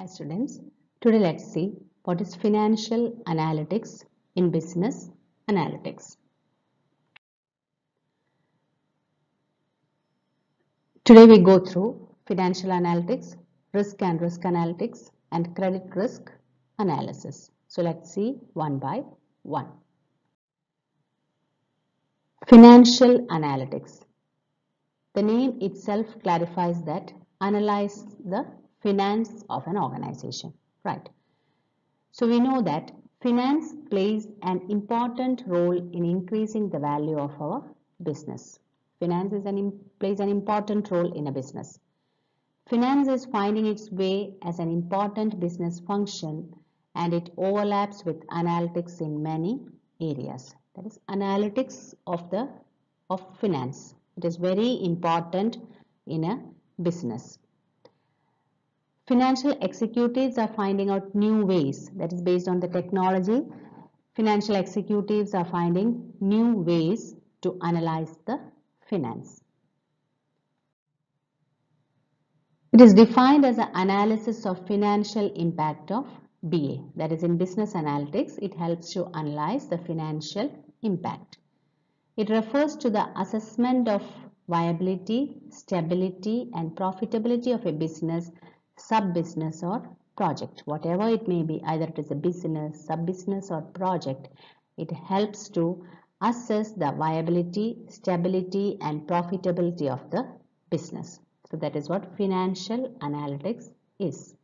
Hi students, today let's see what is financial analytics in business analytics. Today we go through financial analytics, risk analytics and credit risk analysis. So let's see one by one. Financial analytics. The name itself clarifies that analyze the finance of an organization, right? So we know that finance plays an important role in increasing the value of our business. Finance plays an important role in a business. Finance is finding its way as an important business function and it overlaps with analytics in many areas. That is analytics of finance. It is very important in a business. Financial executives are finding out new ways, that is based on the technology. Financial executives are finding new ways to analyze the finance. It is defined as an analysis of financial impact of BA. That is in business analytics, it helps to analyze the financial impact. It refers to the assessment of viability, stability and profitability of a business, sub-business or project. Whatever it may be, either it is a business, sub-business or project, it helps to assess the viability, stability and profitability of the business. So that is what financial analytics is.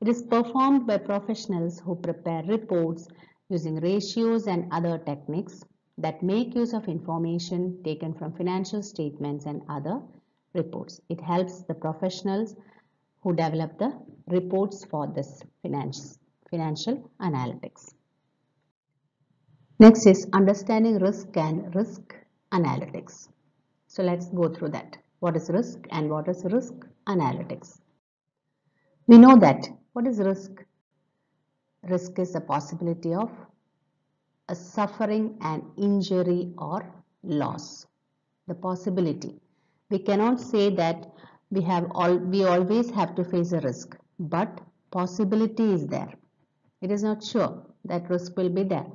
It is performed by professionals who prepare reports using ratios and other techniques that make use of information taken from financial statements and other reports. It helps the professionals who develop the reports for this financial analytics. Next is understanding risk and risk analytics. So let's go through that. What is risk and what is risk analytics? We know that what is risk? Risk is the possibility of a suffering an injury or loss. The possibility. We cannot say that we always have to face a risk, but possibility is there. It is not sure that risk will be there,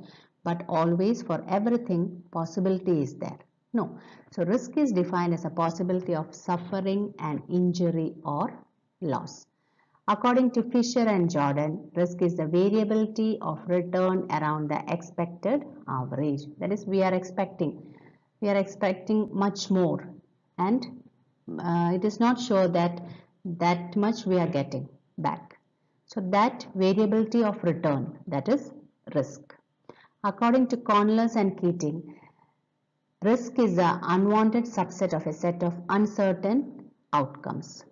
but always for everything possibility is there. No. So risk is defined as a possibility of suffering an injury or loss. According to Fisher and Jordan, risk is the variability of return around the expected average. That is, we are expecting much more, and it is not sure that much we are getting back. So that variability of return, that is risk. According to Cornelius and Keating, risk is the unwanted subset of a set of uncertain outcomes.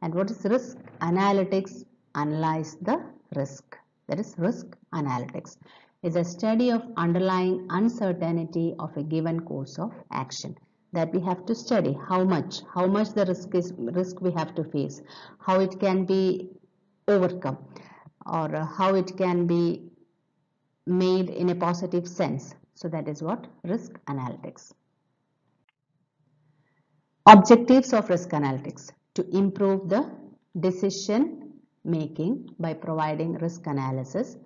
And what is risk analytics? Analyze the risk. That is risk analytics. It's a study of underlying uncertainty of a given course of action. That we have to study how much the risk we have to face, how it can be overcome, or how it can be made in a positive sense. So that is what risk analytics. Objectives of risk analytics: to improve the decision making by providing risk analysis.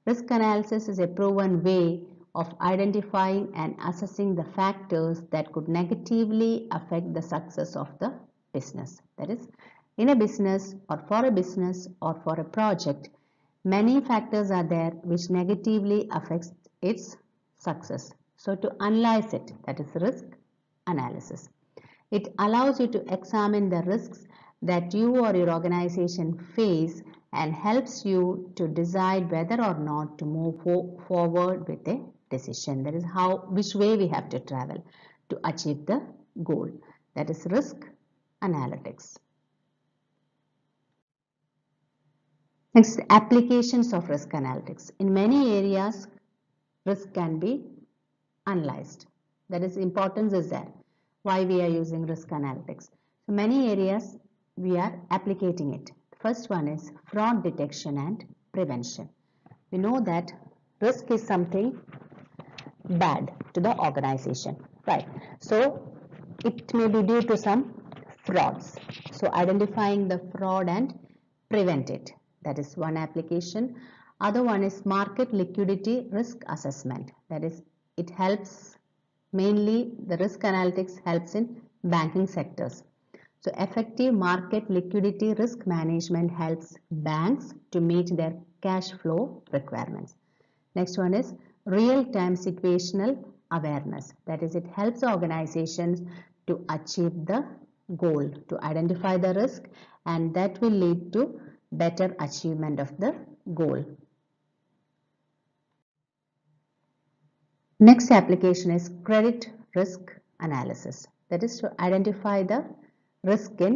Risk analysis is a proven way of identifying and assessing the factors that could negatively affect the success of the business. That is, in a business or for a project, many factors are there which negatively affects its success. So to analyze it, that is risk analysis. It allows you to examine the risks that you or your organization face and helps you to decide whether or not to move forward with a decision. That is which way we have to travel to achieve the goal. That is risk analytics. Next, applications of risk analytics. In many areas, risk can be analyzed. That is, importance is there. Why we are using risk analytics? So many areas we are applicating it. First one is fraud detection and prevention. We know that risk is something bad to the organization, right? So it may be due to some frauds. So identifying the fraud and prevent it. That is one application. Other one is market liquidity risk assessment. That is, it helps mainly, the risk analytics helps in banking sectors. So effective market liquidity risk management helps banks to meet their cash flow requirements. Next one is real-time situational awareness. That is, it helps organizations to achieve the goal, to identify the risk, and that will lead to better achievement of the goal. Next application is credit risk analysis. That is to identify the risk in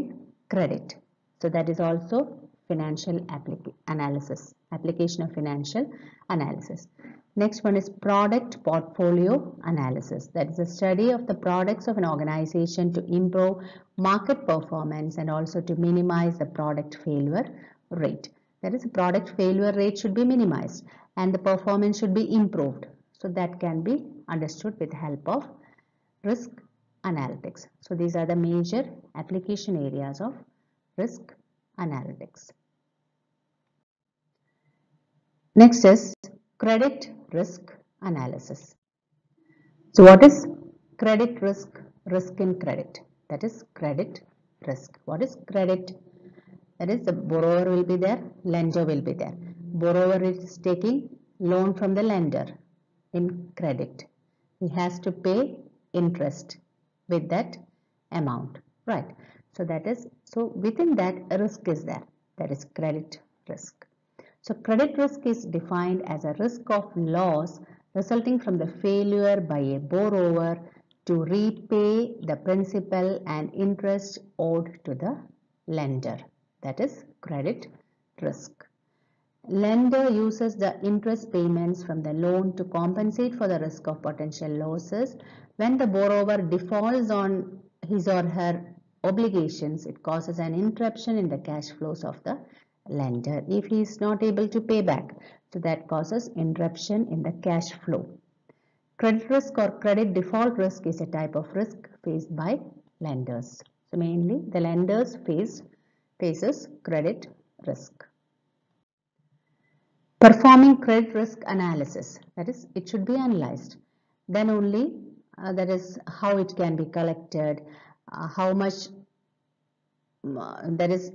credit. So that is also financial analysis, application of financial analysis. Next one is product portfolio analysis. That is a study of the products of an organization to improve market performance and also to minimize the product failure rate. That is, the product failure rate should be minimized and the performance should be improved. So that can be understood with the help of risk analytics. So these are the major application areas of risk analytics. Next is credit risk analysis. So what is credit risk? Risk in credit. That is credit risk. What is credit? That is, the borrower will be there, lender will be there. Borrower is taking loan from the lender in credit. He has to pay interest with that amount, right? So that is, so within that a risk is there, that is credit risk. So credit risk is defined as a risk of loss resulting from the failure by a borrower to repay the principal and interest owed to the lender. That is credit risk. Lender uses the interest payments from the loan to compensate for the risk of potential losses. When the borrower defaults on his or her obligations, it causes an interruption in the cash flows of the lender if he is not able to pay back. So that causes interruption in the cash flow. Credit risk or credit default risk is a type of risk faced by lenders. So mainly the lenders faces credit risk. Performing credit risk analysis, that is, it should be analyzed. Then only that is how it can be collected, how much that is,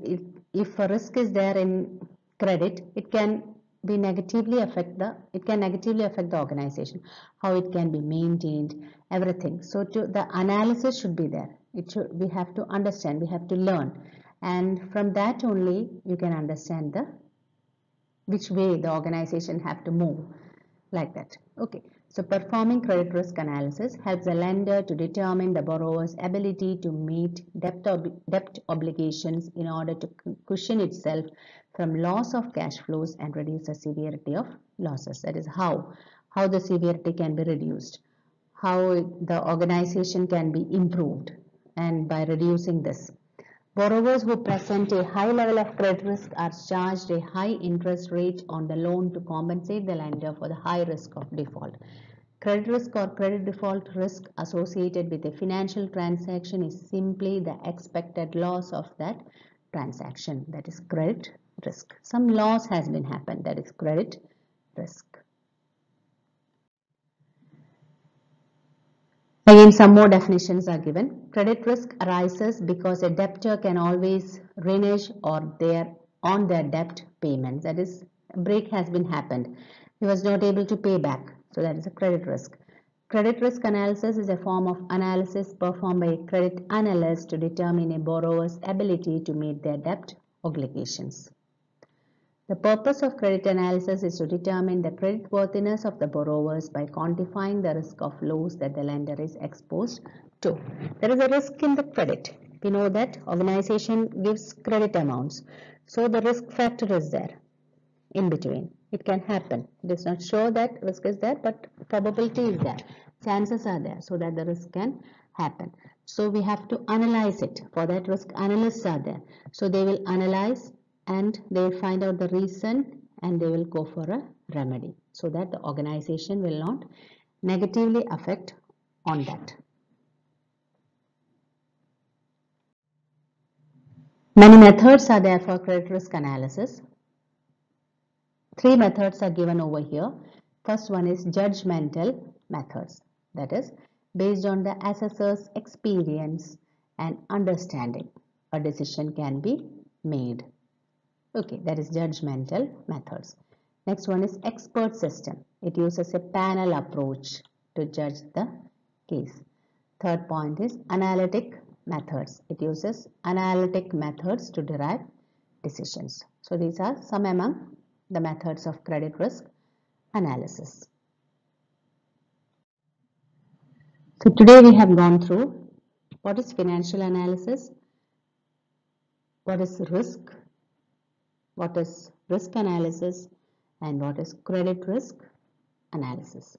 if a risk is there in credit, it can be negatively affect the organization, how it can be maintained, everything. So the analysis should be there. We have to understand, we have to learn, and from that only you can understand the which way the organization have to move, like that. Okay, so performing credit risk analysis helps the lender to determine the borrower's ability to meet debt obligations in order to cushion itself from loss of cash flows and reduce the severity of losses. That is how the severity can be reduced, how the organization can be improved, and by reducing this. Borrowers who present a high level of credit risk are charged a high interest rate on the loan to compensate the lender for the high risk of default. Credit risk or credit default risk associated with a financial transaction is simply the expected loss of that transaction. That is credit risk. Some loss has been happened. That is credit risk. Again, some more definitions are given. Credit risk arises because a debtor can always renege on their debt payments. That is, a break has been happened. He was not able to pay back. So that is a credit risk. Credit risk analysis is a form of analysis performed by a credit analyst to determine a borrower's ability to meet their debt obligations. The purpose of credit analysis is to determine the creditworthiness of the borrowers by quantifying the risk of loss that the lender is exposed to. There is a risk in the credit. We know that organization gives credit amounts. So the risk factor is there in between. It can happen. It is not sure that risk is there, but probability is there. Chances are there so that the risk can happen. So we have to analyze it. For that, risk analysts are there. So they will analyze and they will find out the reason and they will go for a remedy so that the organization will not negatively affect on that. Many methods are there for credit risk analysis. Three methods are given over here. First one is judgmental methods. That is based on the assessor's experience and understanding, a decision can be made. Okay, that is judgmental methods. Next one is expert system. It uses a panel approach to judge the case. Third point is analytic methods. It uses analytic methods to derive decisions. So these are some among the methods of credit risk analysis. So today we have gone through what is financial analysis, what is risk, what is risk analysis, and what is credit risk analysis.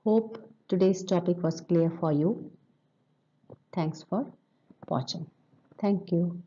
Hope today's topic was clear for you. Thanks for watching. Thank you.